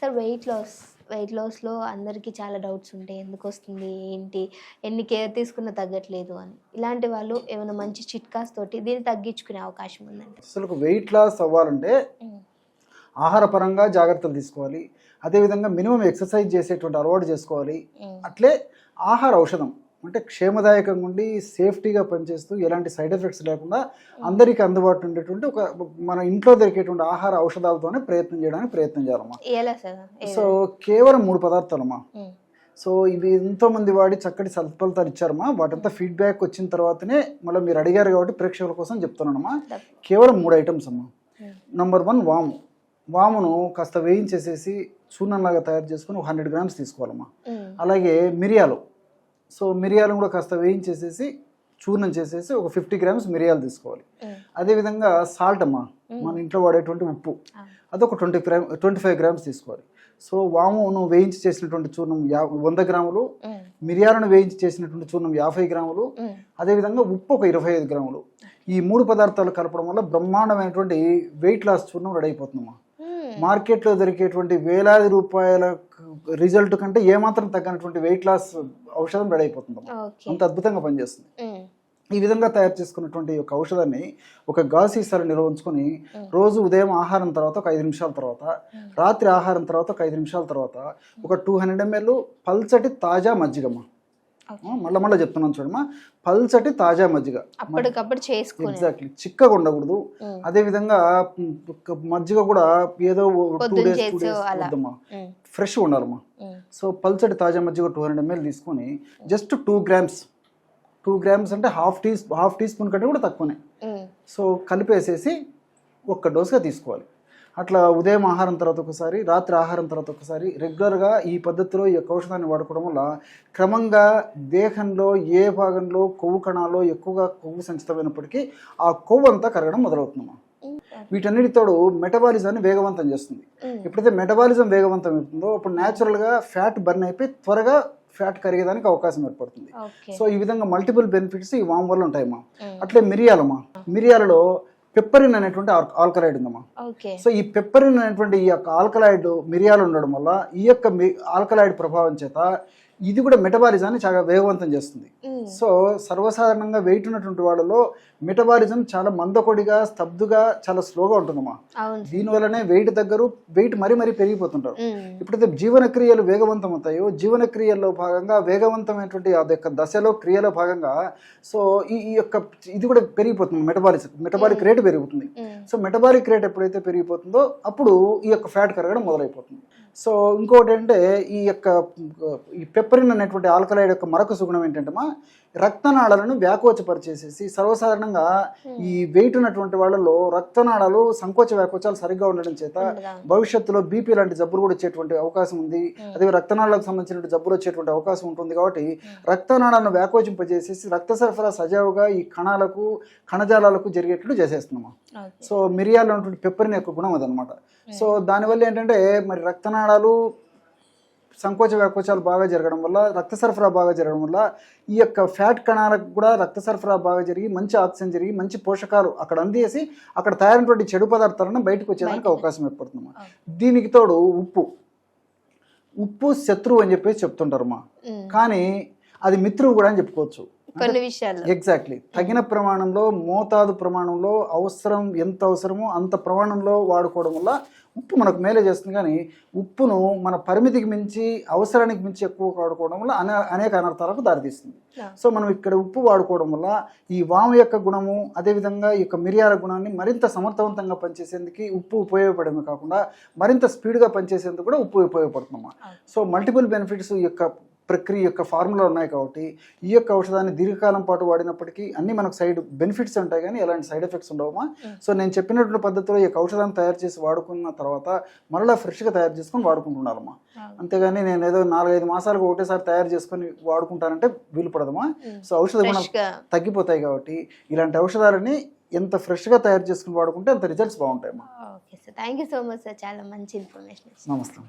Sir wait లాస్‌లో అందరికీ చాలా doubts ఉంటాయి. ఎందుకొస్తుంది? ఏంటి? ఎన్ని కేర్ తీసుకున్నా తగ్గట్లేదు అని. ఇలాంటి వాళ్ళు ఏమైనా మంచి చిట్కాస్ తోటి దీన్ని తగ్గించుకునే అవకాశం ఉందండి? అసలు వెయిట్ లాస్ అవ్వాలంటే ఆహారపరంగా జాగ్రత్తలు తీసుకోవాలి. అదేవిధంగా మినిమం ఎక్సర్సైజ్ చేసేటువంటి అలవాటు చేసుకోవాలి. అట్లే ఆహార ఔషధం అంటే క్షేమదాయకంగా ఉండి సేఫ్టీగా పనిచేస్తూ ఎలాంటి సైడ్ ఎఫెక్ట్స్ లేకుండా అందరికీ అందుబాటులో ఉండేటువంటి ఒక మన ఇంట్లో దొరికేటువంటి ఆహార ఔషధాలతోనే ప్రయత్నం చేయడానికి ప్రయత్నం చేయాలమ్మా. సో కేవలం 3 పదార్థాలమ్మా. సో ఇవి ఎంతోమంది వాడి చక్కటి సత్ఫలితాలు ఇచ్చారమ్మా. వాటంతా ఫీడ్బ్యాక్ వచ్చిన తర్వాతనే మళ్ళీ మీరు అడిగారు కాబట్టి ప్రేక్షకుల కోసం చెప్తున్నానమ్మా. కేవలం 3 ఐటమ్స్ అమ్మా. నంబర్ 1 వాము. వామును కాస్త వేయించేసేసి చూర్ణంలాగా తయారు చేసుకుని 100 గ్రామ్స్ తీసుకోవాలమ్మా. అలాగే మిరియాలు. సో మిరియాలను కూడా కాస్త వేయించేసేసి చూర్ణం చేసేసి ఒక 50 గ్రామ్స్ మిరియాలు తీసుకోవాలి. అదేవిధంగా సాల్ట్ అమ్మా, మన ఇంట్లో వాడేటువంటి ఉప్పు, అదొక 25 గ్రామ్స్ తీసుకోవాలి. సో వామును వేయించి చేసినటువంటి చూర్ణం 100 గ్రాములు, మిరియాలను వేయించి చేసినటువంటి చూర్ణం 50 గ్రాములు, అదేవిధంగా ఉప్పు ఒక 25 గ్రాములు. ఈ 3 పదార్థాలు కలపడం వల్ల బ్రహ్మాండమైనటువంటి వెయిట్ లాస్ చూర్ణం రెడీ అయిపోతుందమ్మా. మార్కెట్లో దొరికేటువంటి వేలాది రూపాయల రిజల్ట్ కంటే ఏమాత్రం తగ్గనటువంటి వెయిట్ లాస్ ఔషధం రెడీ అయిపోతుంది. అంత అద్భుతంగా పనిచేస్తుంది. ఈ విధంగా తయారు చేసుకున్నటువంటి ఒక ఔషధాన్ని ఒక గాజు సీసాలో నిల్వ ఉంచుకొని రోజు ఉదయం ఆహారం తర్వాత ఒక 5 నిమిషాల తర్వాత, రాత్రి ఆహారం తర్వాత ఒక 5 నిమిషాల తర్వాత ఒక 200 ml పల్చటి తాజా మజ్జిగమ్మ. మళ్ళీ చెప్తున్నాను చూడమ్మా, పల్చటి తాజా మజ్జిగ ఎగ్జాక్ట్లీ చిక్కగా ఉండకూడదు. అదే విధంగా మజ్జిగ కూడా ఏదో 2 days వద్దమ్మా, ఫ్రెష్ ఉండాలమ్మా. సో పల్చటి తాజా మజ్జిగ 200 ml తీసుకొని జస్ట్ 2 గ్రామ్స్ అంటే హాఫ్ టీ స్పూన్ కంటే కూడా తక్కువనే. సో కలిపేసేసి ఒక్క డోసుగా తీసుకోవాలి. అట్లా ఉదయం ఆహారం తర్వాత ఒకసారి, రాత్రి ఆహారం తర్వాత ఒకసారి రెగ్యులర్గా ఈ పద్ధతిలో ఈ యొక్క ఔషధాన్ని వాడుకోవడం వల్ల క్రమంగా దేహంలో ఏ భాగంలో కొవ్వు కణాల్లో ఎక్కువగా కొవ్వు సంచితమైనప్పటికీ ఆ కొవ్వు అంతా కరగడం మొదలవుతుందమ్మా. వీటన్నిటితోడు మెటబాలిజాన్ని వేగవంతం చేస్తుంది. ఎప్పుడైతే మెటబాలిజం వేగవంతం అవుతుందో అప్పుడు న్యాచురల్గా ఫ్యాట్ బర్న్ అయిపోయి త్వరగా ఫ్యాట్ కరిగేదానికి అవకాశం ఏర్పడుతుంది. సో ఈ విధంగా మల్టిపుల్ బెనిఫిట్స్ ఈ వామ్ వల్ల ఉంటాయమ్మా. అట్లే మిరియాలమ్మా. మిరియాలలో పెప్పరిన్ అనేటువంటి ఆల్కలాయిడ్ ఉందమ్మా. సో ఈ పెప్పరిన్ అనేటువంటి ఈ యొక్క ఆల్కలాయిడ్ మిరియాలు ఉండడం వల్ల ఈ యొక్క ఆల్కలాయిడ్ ప్రభావం చేత ఇది కూడా మెటబాలిజాన్ని చాలా వేగవంతం చేస్తుంది. సో సర్వసాధారణంగా వెయిట్ ఉన్నటువంటి వాళ్ళలో మెటబాలిజం చాలా మందకొడిగా, స్తబ్దుగా, చాలా స్లోగా ఉంటుందమ్మా. దీనివల్లనే వెయిట్ మరీ పెరిగిపోతుంటారు. ఎప్పుడైతే జీవన క్రియలు వేగవంతం అవుతాయో, జీవన క్రియల్లో భాగంగా వేగవంతమైనటువంటి అది యొక్క దశలో క్రియలో భాగంగా సో ఈ యొక్క ఇది కూడా పెరిగిపోతుంది. మెటబాలిక్ రేట్ పెరుగుతుంది. సో మెటబాలిక్ రేట్ ఎప్పుడైతే పెరిగిపోతుందో అప్పుడు ఈ యొక్క ఫ్యాట్ కరగడం మొదలైపోతుంది. సో ఇంకోటి అంటే ఈ పెప్పరిన్ అనేటువంటి ఆల్కలాయిడ్ యొక్క మరొక సుగుణం ఏంటంటే రక్తనాళాలను వ్యాకోచపరిచేసేసి సర్వసాధారణంగా ఈ వెయిట్ ఉన్నటువంటి వాళ్ళలో రక్తనాళాలు సంకోచ వ్యాకోచాలు సరిగ్గా ఉండడం చేత భవిష్యత్తులో బీపీ లాంటి జబ్బులు కూడా వచ్చేటువంటి అవకాశం ఉంది. అదే రక్తనాళాలకు సంబంధించిన జబ్బులు వచ్చేటువంటి అవకాశం ఉంటుంది. కాబట్టి రక్తనాళాలను వ్యాకోచింపజేసేసి రక్త సరఫరా సజావుగా ఈ కణాలకు, కణజాలాలకు జరిగేట్లు చేసేస్తున్నాము. సో మిరియాలు ఉన్నటువంటి పెప్పరిన్ యొక్క గుణం అదనమాట. సో దానివల్ల ఏంటంటే మరి రక్తనాళాలు సంకోచ వ్యాకోచాలు బాగా జరగడం వల్ల, రక్త సరఫరా బాగా జరగడం వల్ల ఈ యొక్క ఫ్యాట్ కణాలకు కూడా రక్త సరఫరా బాగా జరిగి మంచి ఆక్సిజన్ జరిగి మంచి పోషకాలు అక్కడ అందేసి అక్కడ తయారైనటువంటి చెడు పదార్థాలను బయటకు వచ్చేదానికి అవకాశం ఏర్పడుతుంది. దీనికి తోడు ఉప్పు శత్రువు అని చెప్పేసి చెప్తుంటారమ్మా. కానీ అది మిత్రువు కూడా అని చెప్పుకోవచ్చు. ఎగ్జాక్ట్లీ తగిన ప్రమాణంలో, మోతాదు ప్రమాణంలో, ఎంత అవసరమో అంత ప్రమాణంలో వాడుకోవడం వల్ల ఉప్పు మనకు మేలే చేస్తుంది. కానీ ఉప్పును మన పరిమితికి మించి, అవసరానికి మించి ఎక్కువ వాడుకోవడం వల్ల అనేక అనర్థాలకు దారితీస్తుంది. సో మనం ఇక్కడ ఉప్పు వాడుకోవడం వల్ల ఈ వాము యొక్క గుణము, అదేవిధంగా ఈ యొక్క మిరియాల గుణాన్ని మరింత సమర్థవంతంగా పనిచేసేందుకు ఉప్పు ఉపయోగపడమే కాకుండా మరింత స్పీడ్గా పనిచేసేందుకు కూడా ఉప్పు ఉపయోగపడుతుందన్నమాట. సో మల్టిపుల్ బెనిఫిట్స్ ఈ యొక్క ప్రక్రియ యొక్క ఫార్ములా ఉన్నాయి. కాబట్టి ఈ యొక్క ఔషధాన్ని దీర్ఘకాలం పాటు వాడినప్పటికీ అన్ని మనకు సైడ్ బెనిఫిట్స్ ఉంటాయి కానీ ఎలాంటి సైడ్ ఎఫెక్ట్స్ ఉండవమ్మా. సో నేను చెప్పినటువంటి పద్ధతిలో ఈ యొక్క ఔషధాన్ని తయారు చేసి వాడుకున్న తర్వాత మరలా ఫ్రెష్గా తయారు చేసుకొని వాడుకుంటున్నారమ్మా. అంతేగాని నేను ఏదో 4-5 మాసాలకు ఒకటేసారి తయారు చేసుకొని వాడుకుంటానంటే వీలు పడదమ్మా. సో ఔషధ గుణం తగ్గిపోతాయి. కాబట్టి ఇలాంటి ఔషధాలని ఎంత ఫ్రెష్గా తయారు చేసుకుని వాడుకుంటే అంత రిజల్ట్స్ బాగుంటాయమ్మా. Okay sir, thank you so much sir, చాలా మంచి ఇన్ఫర్మేషన్. నమస్తే.